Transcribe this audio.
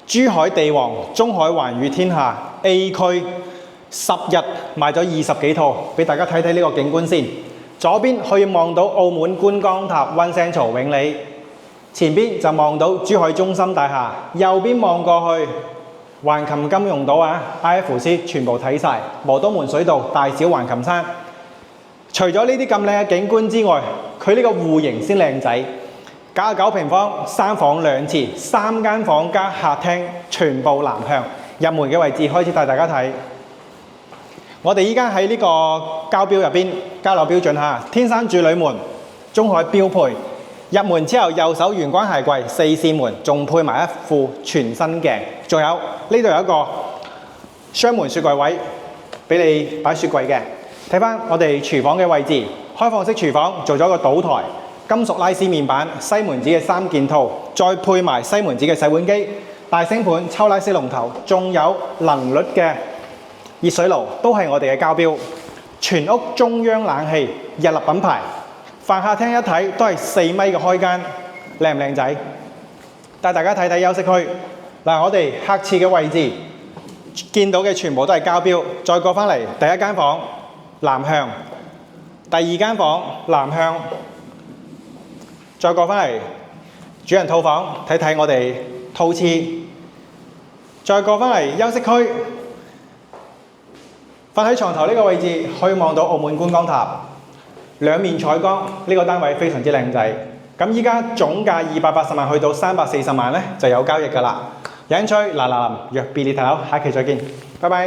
珠海地王中海環宇天下 A 區10日賣咗20幾套，俾大家睇睇呢個景觀先。左邊可以望到澳門觀光塔溫聲槽永利，前邊就望到珠海中心大廈，右邊望過去橫琴金融島IFC 全部睇晒，磨刀門水道、大小橫琴山。除咗呢啲咁靚嘅景觀之外，佢呢個戶型先靚仔。99平方，3房2廁，3間房加客廳，全部南向。入門嘅位置開始帶大家睇。我哋依家喺呢個交標入邊，交樓標準嚇，天山住女門，中海標配。入門之後，右手玄關鞋櫃4扇門，仲配埋一副全身鏡。仲有呢度有一個雙門雪櫃位，俾你擺雪櫃嘅。睇翻我哋廚房嘅位置，開放式廚房做咗個島台。金屬拉絲面板、西門子嘅3件套，再配埋西門子嘅洗碗機、大星盤、抽拉式龍頭，仲有能率嘅熱水爐，都係我哋嘅交標。全屋中央冷氣，日立品牌。飯客廳一睇都係4米嘅開間，靚唔靚仔？帶大家睇睇休息區。嗱，我哋客廁嘅位置見到嘅全部都係交標。再過翻嚟，第一間房南向，第二間房南向。再過返嚟主人套房睇睇我哋套廁，再過返嚟休息區，瞓喺床頭呢個位置可以望到澳門觀光塔，兩面採光，呢個單位非常之靚仔。咁依家總價280萬去到340萬呢就有交易㗎啦。有興趣嗱，約別離睇樓，下期再見，拜拜。